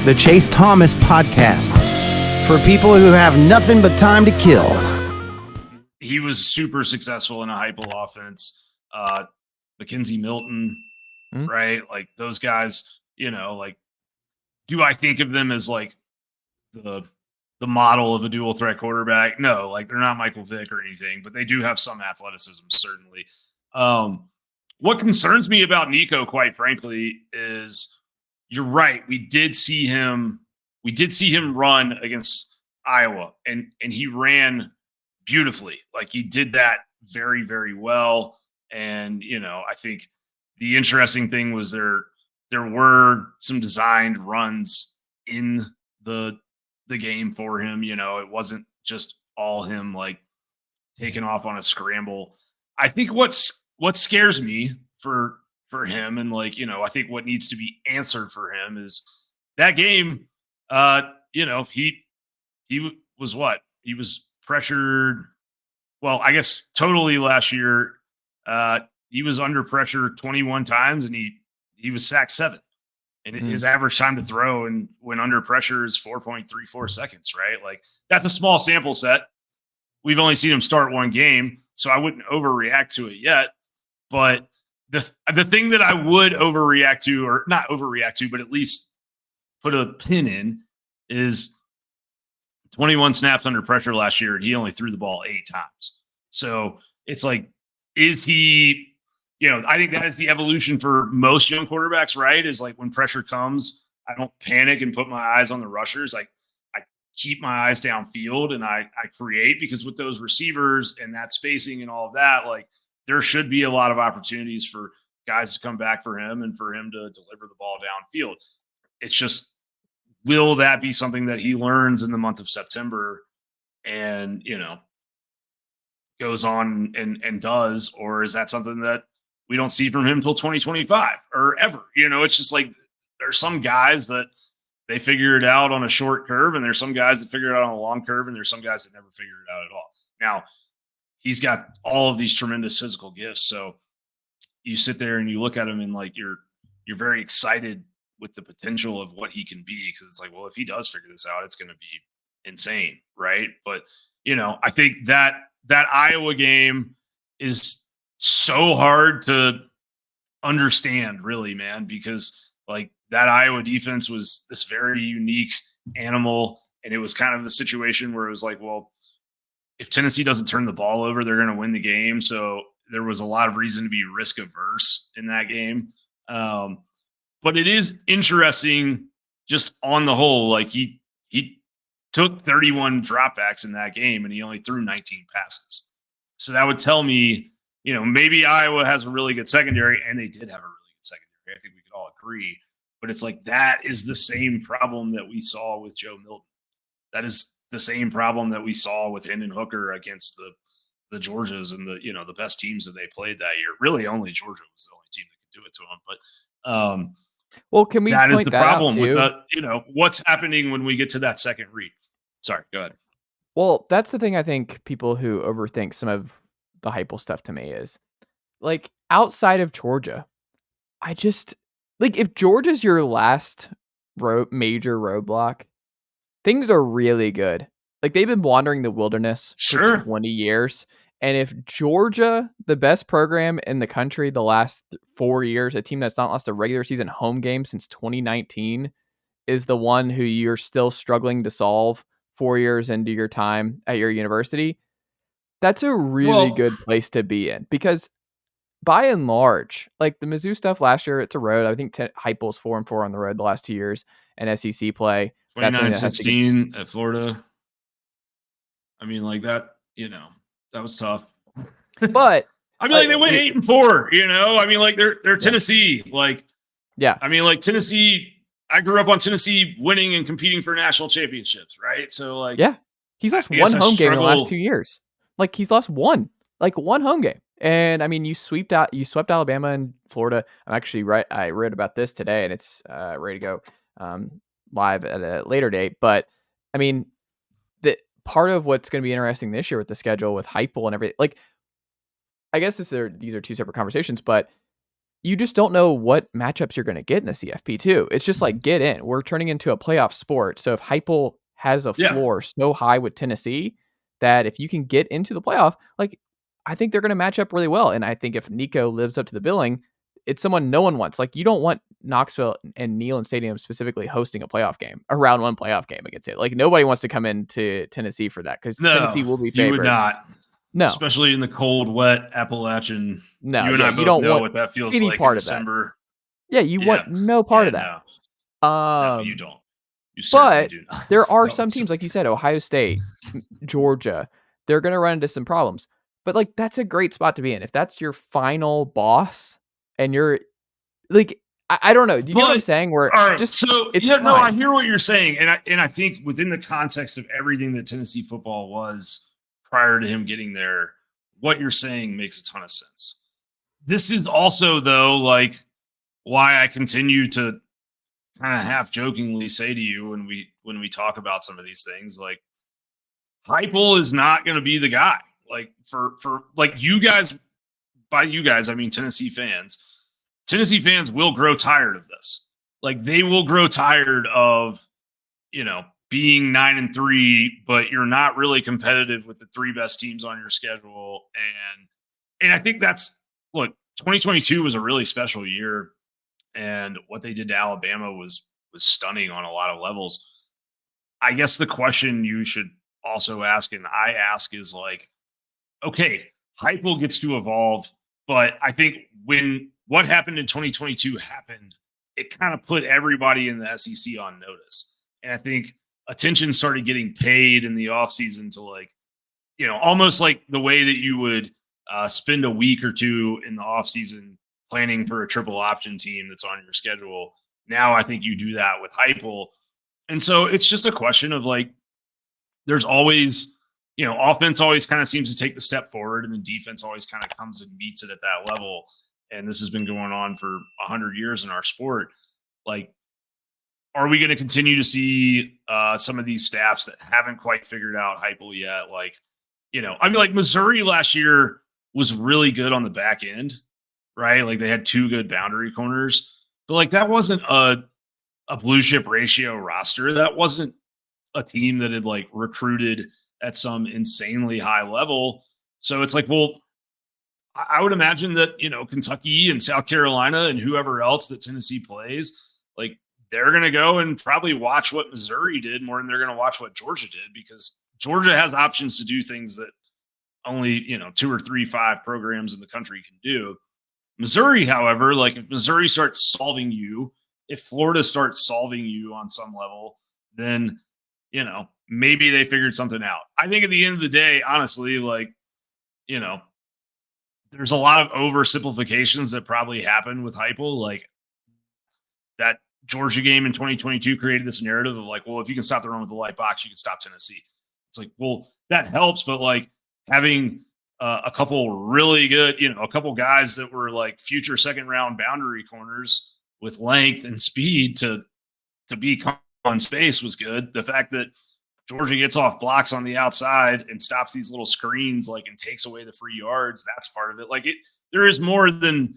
the Chase Thomas Podcast, for people who have nothing but time to kill. He was super successful in a Heupel offense. Mackenzie Milton, right? Like those guys, you know, like, do I think of them as like the model of a dual threat quarterback? No, like they're not Michael Vick or anything, but they do have some athleticism, certainly. What concerns me about Nico, quite frankly, is you're right. We did see him run against Iowa, and he ran beautifully. Like he did that very, very well. And, you know, I think the interesting thing was there were some designed runs in the game for him. You know, it wasn't just all him like taking off on a scramble. I think what scares me for him, and like, you know, I think what needs to be answered for him is that game. You know, he was what? He was pressured. Well, I guess totally last year, he was under pressure 21 times and he was sacked 7. And his average time to throw and when under pressure is 4.34 seconds, right? Like that's a small sample set. We've only seen him start one game, so I wouldn't overreact to it yet. But the thing that I would overreact to, or not overreact to, but at least put a pin in, is 21 snaps under pressure last year, and he only threw the ball 8 times. So it's like, is he, you know, I think that is the evolution for most young quarterbacks, right? Is like when pressure comes, I don't panic and put my eyes on the rushers. I keep my eyes downfield and I create, because with those receivers and that spacing and all of that, like there should be a lot of opportunities for guys to come back for him and for him to deliver the ball downfield. It's just, will that be something that he learns in the month of September and, you know, goes on and does, or is that something that we don't see from him until 2025 or ever? You know, it's just like there's some guys that they figure it out on a short curve, and there's some guys that figure it out on a long curve, and there's some guys that never figure it out at all. Now, he's got all of these tremendous physical gifts, so you sit there and you look at him and like you're very excited with the potential of what he can be, because it's like, well, if he does figure this out, it's going to be insane, right? But you know, I think that Iowa game is so hard to understand, really, man, because like that Iowa defense was this very unique animal, and it was kind of the situation where it was like, well, if Tennessee doesn't turn the ball over, they're going to win the game. So there was a lot of reason to be risk averse in that game. But it is interesting just on the whole, like he took 31 dropbacks in that game and he only threw 19 passes. So that would tell me, you know, maybe Iowa has a really good secondary, and they did have a really good secondary. I think we could all agree. But it's like that is the same problem that we saw with Joe Milton. That is the same problem that we saw with Hendon Hooker against the Georgias and the, you know, the best teams that they played that year. Really, only Georgia was the only team that could do it to them. But well, can we? That is the that problem with the, you know, what's happening when we get to that second read. Sorry, go ahead. Well, that's the thing. I think people who overthink some of the Heupel stuff to me is like outside of Georgia, I just like if Georgia's your last major roadblock, things are really good. Like they've been wandering the wilderness for 20 years. And if Georgia, the best program in the country the last 4 years, a team that's not lost a regular season home game since 2019, is the one who you're still struggling to solve 4 years into your time at your university, that's a really good place to be in. Because by and large, like the Mizzou stuff last year, it's a road. I think Heupel's 4-4 on the road the last 2 years, and SEC play. 29-16 at Florida. I mean, like that, you know, that was tough. But I mean, like they went 8-4, you know. I mean, like they're Tennessee. Like, yeah. I mean, like Tennessee. I grew up on Tennessee winning and competing for national championships, right? So, like, yeah, he's lost one home game in the last 2 years. Like he's lost one home game. And I mean, you swept Alabama and Florida. I'm actually right. I read about this today, and it's ready to go live at a later date. But I mean, the part of what's going to be interesting this year with the schedule with Heupel and everything, like, I guess these are two separate conversations. But you just don't know what matchups you're going to get in the CFP too. It's just like, get in. We're turning into a playoff sport. So if Heupel has a floor so high with Tennessee that if you can get into the playoff, like, I think they're going to match up really well. And I think if Nico lives up to the billing, it's someone no one wants. Like, you don't want Knoxville and Neyland Stadium specifically hosting a playoff game, a round one playoff game against it. Like, nobody wants to come into Tennessee for that because Tennessee will be favored. You would not. No. Especially in the cold, wet Appalachian. No, you and I both don't know want what that feels any like part in of that. December. Yeah, you want no part of that. No, you don't. You certainly do not. There are some teams, like you said, Ohio State, Georgia, they're going to run into some problems. But, like, that's a great spot to be in. If that's your final boss and you're, like, I don't know. Do you know what I'm saying? Where all right, just so it's no, I hear what you're saying, and I think within the context of everything that Tennessee football was prior to him getting there, what you're saying makes a ton of sense. This is also, though, like, why I continue to kind of half jokingly say to you when we talk about some of these things, like, Heupel is not going to be the guy. Like, for like, you guys, by you guys, I mean Tennessee fans. Tennessee fans will grow tired of this. Like, they will grow tired of, being 9-3, but you're not really competitive with the three best teams on your schedule. And I think look, 2022 was a really special year, and what they did to Alabama was stunning on a lot of levels. I guess the question you should also ask, and I ask, is like, okay, Heupel gets to evolve, but I think when what happened in 2022 happened, it kind of put everybody in the SEC on notice. And I think attention started getting paid in the offseason to, like, almost like the way that you would spend a week or two in the offseason planning for a triple option team that's on your schedule. Now I think you do that with Heupel. And so it's just a question of, like, there's always, offense always kind of seems to take the step forward, and the defense always kind of comes and meets it at that level. And this has been going on for 100 years in our sport. Like, are we going to continue to see some of these staffs that haven't quite figured out Heupel yet? Like, I mean, like, Missouri last year was really good on the back end, right? Like, they had two good boundary corners, but, like, that wasn't a blue chip ratio roster. That wasn't a team that had, like, recruited at some insanely high level. So it's like, well, I would imagine that, Kentucky and South Carolina and whoever else that Tennessee plays, like, they're going to go and probably watch what Missouri did more than they're going to watch what Georgia did, because Georgia has options to do things that only, 2 or 3, 5 programs in the country can do. Missouri, however, like, if Missouri starts solving you, if Florida starts solving you on some level, then, maybe they figured something out. I think at the end of the day, honestly, like, there's a lot of oversimplifications that probably happen with Heupel. Like, that Georgia game in 2022 created this narrative of, like, well, if you can stop the run with the light box, you can stop Tennessee. It's like, well, that helps, but, like, having a couple really good, a couple guys that were, like, future second round boundary corners with length and speed to be on space was good. The fact that Georgia gets off blocks on the outside and stops these little screens, like, and takes away the free yards, that's part of it. Like, there is more than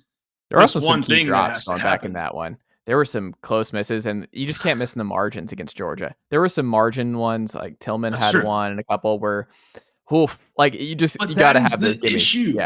there are also one some key thing drops that on back in that one. There were some close misses, and you just can't miss in the margins against Georgia. There were some margin ones, like Tillman had one, and a couple where, like, you got to have those issue.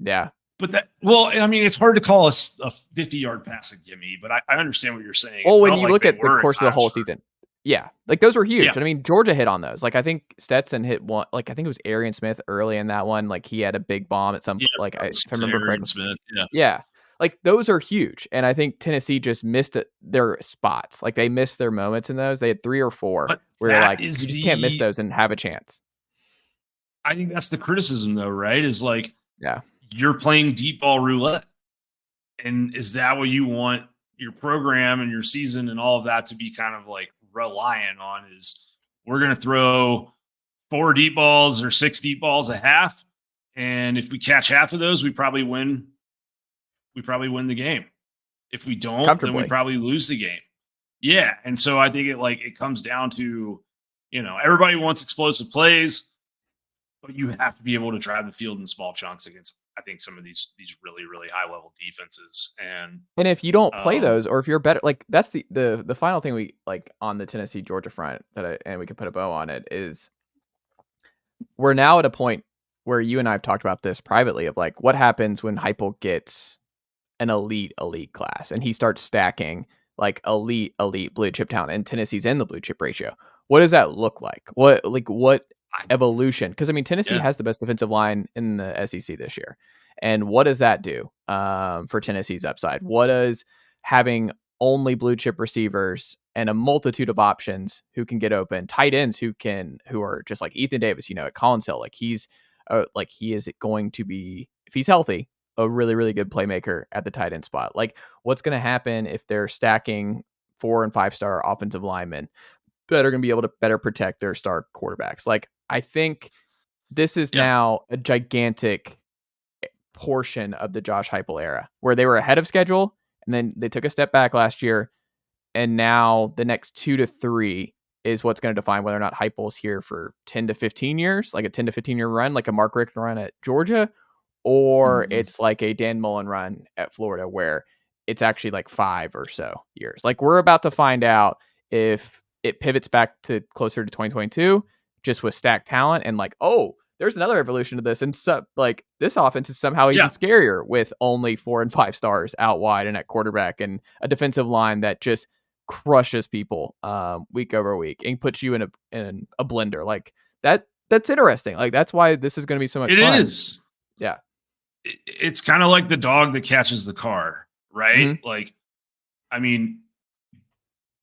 Yeah. But I mean, it's hard to call a 50-yard pass a gimme, but I understand what you're saying. Well, when you look at the course of the whole season, yeah, like, those were huge. Yeah. And I mean, Georgia hit on those. Like, I think Stetson hit one. Like, I think it was Arian Smith early in that one. Like, he had a big bomb at some. Like, if I remember correctly. Smith, yeah. Like, those are huge. And I think Tennessee just missed their spots. Like, they missed their moments in those. They had 3 or 4 where, like, you just can't miss those and have a chance. I think that's the criticism, though, right? Is, like, yeah, you're playing deep ball roulette. And is that what you want your program and your season and all of that to be kind of, like, reliant on? Is we're going to throw 4 deep balls or 6 deep balls a half, and if we catch half of those, we probably win the game. If we don't, then we probably lose the game. Yeah. And so I think it comes down to, everybody wants explosive plays, but you have to be able to drive the field in small chunks against I think some of these really, really high level defenses. And if you don't play those, or if you're better, like that's the final thing we like on the Tennessee Georgia front and we can put a bow on it is we're now at a point where you and I have talked about this privately of like what happens when Heupel gets an elite class and he starts stacking like elite blue chip talent and Tennessee's in the blue chip ratio. What does that look like? What evolution? Because I mean, Tennessee has the best defensive line in the SEC this year. And what does that do for Tennessee's upside? What does having only blue chip receivers and a multitude of options who can get open, tight ends who are just like Ethan Davis, at Collins Hill, he is going to be, if he's healthy, a really, really good playmaker at the tight end spot. Like, what's going to happen if they're stacking 4 and 5 star offensive linemen that are going to be able to better protect their star quarterbacks? Like, I think this is now a gigantic portion of the Josh Heupel era where they were ahead of schedule and then they took a step back last year. And now the next 2 to 3 is what's going to define whether or not Heupel's here for 10 to 15 years, like a 10 to 15 year run, like a Mark Richt run at Georgia, or it's like a Dan Mullen run at Florida where it's actually like 5 or so years. Like, we're about to find out if it pivots back to closer to 2022 just with stacked talent and like, oh, there's another evolution to this. And so, like, this offense is somehow even scarier with only 4 and 5 stars out wide and at quarterback and a defensive line that just crushes people week over week and puts you in a blender. Like, that's interesting. Like, that's why this is going to be so much fun. It is. Yeah. It's kind of like the dog that catches the car, right? Mm-hmm. Like, I mean,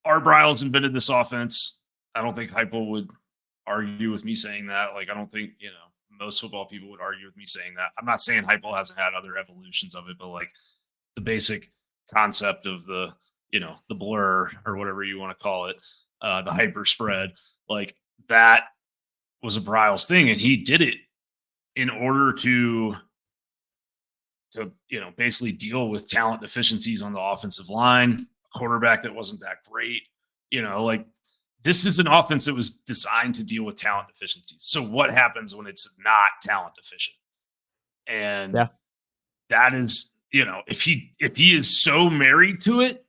Art Briles invented this offense. I don't think Heupel would argue with me saying that. Like, I don't think, most football people would argue with me saying that. I'm not saying Heupel hasn't had other evolutions of it, but like the basic concept of the blur or whatever you want to call it, the hyper spread, like that was a Briles thing. And he did it in order to basically deal with talent deficiencies on the offensive line, a quarterback that wasn't that great, like this is an offense that was designed to deal with talent deficiencies. So what happens when it's not talent deficient? And that is, if he is so married to it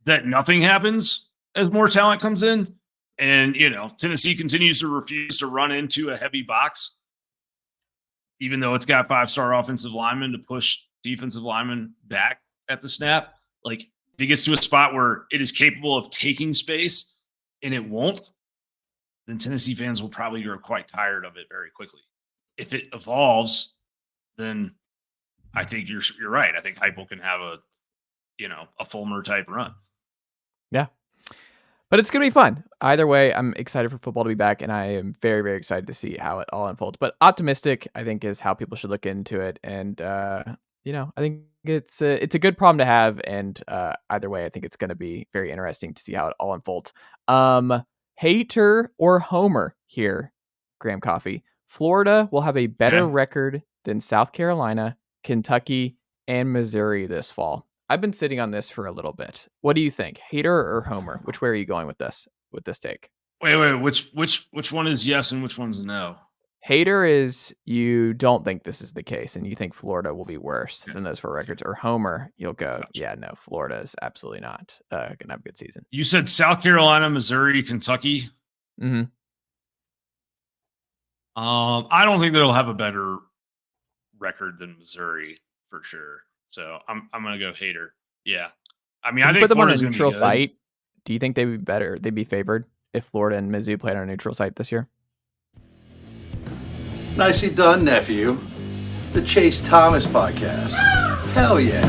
that nothing happens as more talent comes in and, Tennessee continues to refuse to run into a heavy box, even though it's got 5-star offensive linemen to push defensive linemen back at the snap, like if it gets to a spot where it is capable of taking space and it won't, then Tennessee fans will probably grow quite tired of it very quickly. If it evolves, then I think you're right. I think Heupel can have a Fulmer type run. Yeah. But it's going to be fun. Either way, I'm excited for football to be back, and I am very, very excited to see how it all unfolds. But optimistic, I think, is how people should look into it. And, I think it's a good problem to have. And either way, I think it's going to be very interesting to see how it all unfolds. Hater or homer here, Graham Coffey. Florida will have a better record than South Carolina, Kentucky, and Missouri this fall. I've been sitting on this for a little bit. What do you think? Hater or homer? Which way are you going with this take? Wait, which one is yes and which one's no? Hater is you don't think this is the case and you think Florida will be worse than those 4 records. Or homer, you'll go, no, Florida is absolutely not going to have a good season. You said South Carolina, Missouri, Kentucky. Mm-hmm. I don't think they'll have a better record than Missouri for sure. So I'm going to go hater. Yeah. I mean, I think put them Florida's on a neutral site. Do you think they'd be better? They'd be favored if Florida and Mizzou played on a neutral site this year? Nicely done, nephew. The Chase Thomas podcast. Hell yeah.